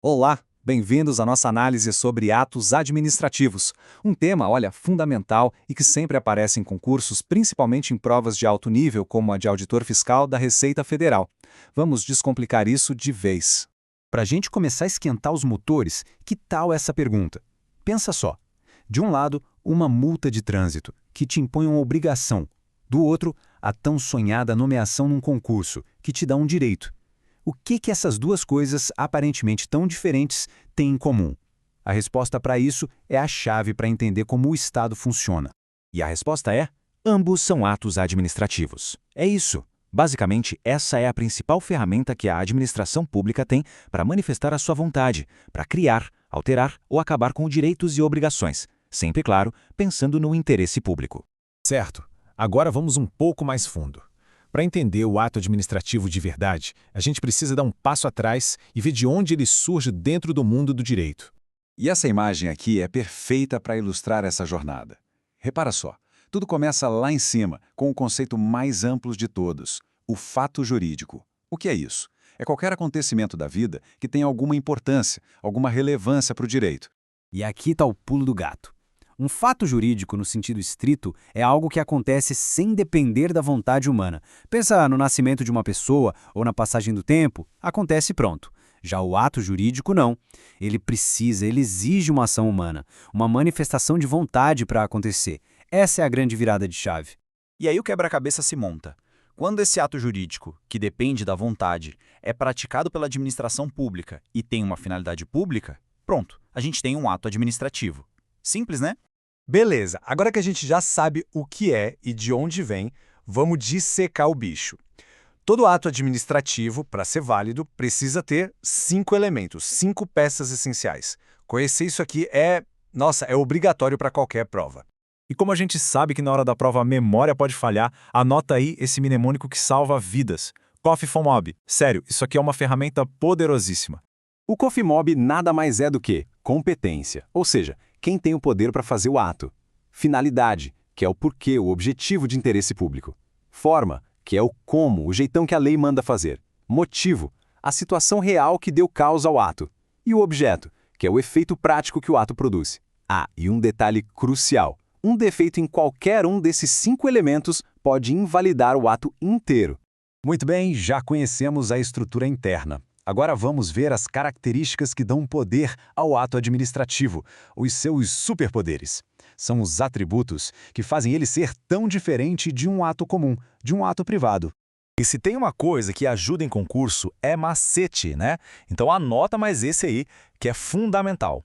Olá, bem-vindos à nossa análise sobre atos administrativos, um tema, olha, fundamental e que sempre aparece em concursos, principalmente em provas de alto nível, como a de auditor fiscal da Receita Federal. Vamos descomplicar isso de vez. Para a gente começar a esquentar os motores, que tal essa pergunta? Pensa só. De um lado, uma multa de trânsito, que te impõe uma obrigação. Do outro, a tão sonhada nomeação num concurso, que te dá um direito. O que essas duas coisas, aparentemente tão diferentes, têm em comum? A resposta para isso é a chave para entender como o Estado funciona. E a resposta é: ambos são atos administrativos. É isso. Basicamente, essa é a principal ferramenta que a administração pública tem para manifestar a sua vontade, para criar, alterar ou acabar com direitos e obrigações, sempre, claro, pensando no interesse público. Certo. Agora vamos um pouco mais fundo. Para entender o ato administrativo de verdade, a gente precisa dar um passo atrás e ver de onde ele surge dentro do mundo do direito. E essa imagem aqui é perfeita para ilustrar essa jornada. Repara só, tudo começa lá em cima, com o conceito mais amplo de todos, o fato jurídico. O que é isso? É qualquer acontecimento da vida que tenha alguma importância, alguma relevância para o direito. E aqui está o pulo do gato. Um fato jurídico, no sentido estrito, é algo que acontece sem depender da vontade humana. Pensa no nascimento de uma pessoa ou na passagem do tempo, acontece e pronto. Já o ato jurídico, não. Ele exige uma ação humana, uma manifestação de vontade para acontecer. Essa é a grande virada de chave. E aí o quebra-cabeça se monta. Quando esse ato jurídico, que depende da vontade, é praticado pela administração pública e tem uma finalidade pública, pronto, a gente tem um ato administrativo. Simples, né? Beleza, agora que a gente já sabe o que é e de onde vem, vamos dissecar o bicho. Todo ato administrativo, para ser válido, precisa ter 5 elementos, 5 peças essenciais. Conhecer isso aqui é obrigatório para qualquer prova. E como a gente sabe que na hora da prova a memória pode falhar, anota aí esse mnemônico que salva vidas. COFFMOB. Sério, isso aqui é uma ferramenta poderosíssima. O COFFMOB nada mais é do que competência, ou seja, quem tem o poder para fazer o ato. Finalidade, que é o porquê, o objetivo de interesse público. Forma, que é o como, o jeitão que a lei manda fazer. Motivo, a situação real que deu causa ao ato. E o objeto, que é o efeito prático que o ato produz. Ah, e um detalhe crucial. Um defeito em qualquer um desses 5 elementos pode invalidar o ato inteiro. Muito bem, já conhecemos a estrutura interna. Agora vamos ver as características que dão poder ao ato administrativo, os seus superpoderes. São os atributos que fazem ele ser tão diferente de um ato comum, de um ato privado. E se tem uma coisa que ajuda em concurso, é macete, né? Então anota mais esse aí, que é fundamental.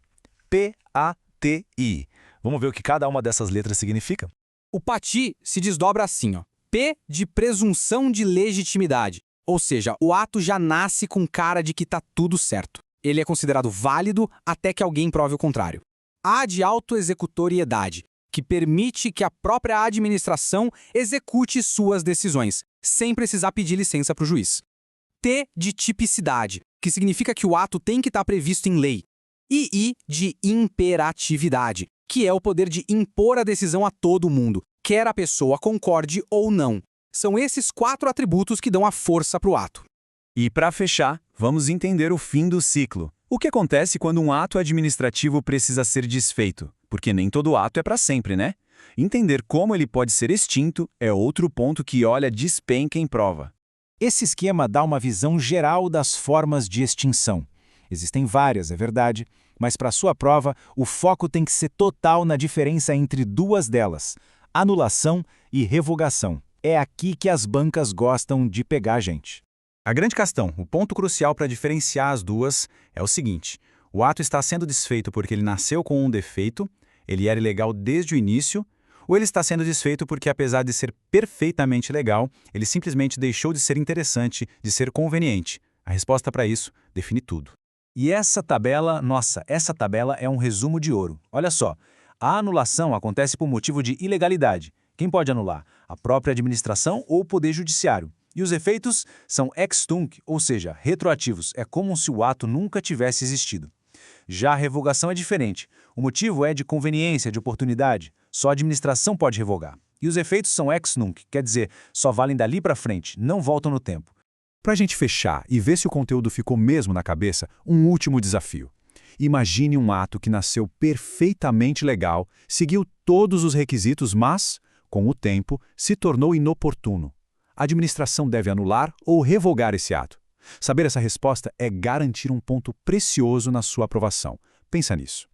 PATI. Vamos ver o que cada uma dessas letras significa? O PATI se desdobra assim, ó. P de presunção de legitimidade. Ou seja, o ato já nasce com cara de que está tudo certo. Ele é considerado válido até que alguém prove o contrário. A de autoexecutoriedade, que permite que a própria administração execute suas decisões, sem precisar pedir licença para o juiz. T de tipicidade, que significa que o ato tem que estar previsto em lei. E I de imperatividade, que é o poder de impor a decisão a todo mundo, quer a pessoa concorde ou não. São esses 4 atributos que dão a força para o ato. E para fechar, vamos entender o fim do ciclo. O que acontece quando um ato administrativo precisa ser desfeito? Porque nem todo ato é para sempre, né? Entender como ele pode ser extinto é outro ponto que despenca em prova. Esse esquema dá uma visão geral das formas de extinção. Existem várias, é verdade, mas para sua prova, o foco tem que ser total na diferença entre duas delas: anulação e revogação. É aqui que as bancas gostam de pegar a gente. A grande questão, o ponto crucial para diferenciar as duas, é o seguinte: o ato está sendo desfeito porque ele nasceu com um defeito, ele era ilegal desde o início, ou ele está sendo desfeito porque, apesar de ser perfeitamente legal, ele simplesmente deixou de ser interessante, de ser conveniente. A resposta para isso define tudo. E essa tabela é um resumo de ouro. Olha só, a anulação acontece por motivo de ilegalidade. Quem pode anular? A própria administração ou o Poder Judiciário. E os efeitos são ex tunc, ou seja, retroativos. É como se o ato nunca tivesse existido. Já a revogação é diferente. O motivo é de conveniência, de oportunidade. Só a administração pode revogar. E os efeitos são ex nunc, quer dizer, só valem dali para frente, não voltam no tempo. Para a gente fechar e ver se o conteúdo ficou mesmo na cabeça, um último desafio. Imagine um ato que nasceu perfeitamente legal, seguiu todos os requisitos, mas, com o tempo, se tornou inoportuno. A administração deve anular ou revogar esse ato. Saber essa resposta é garantir um ponto precioso na sua aprovação. Pensa nisso.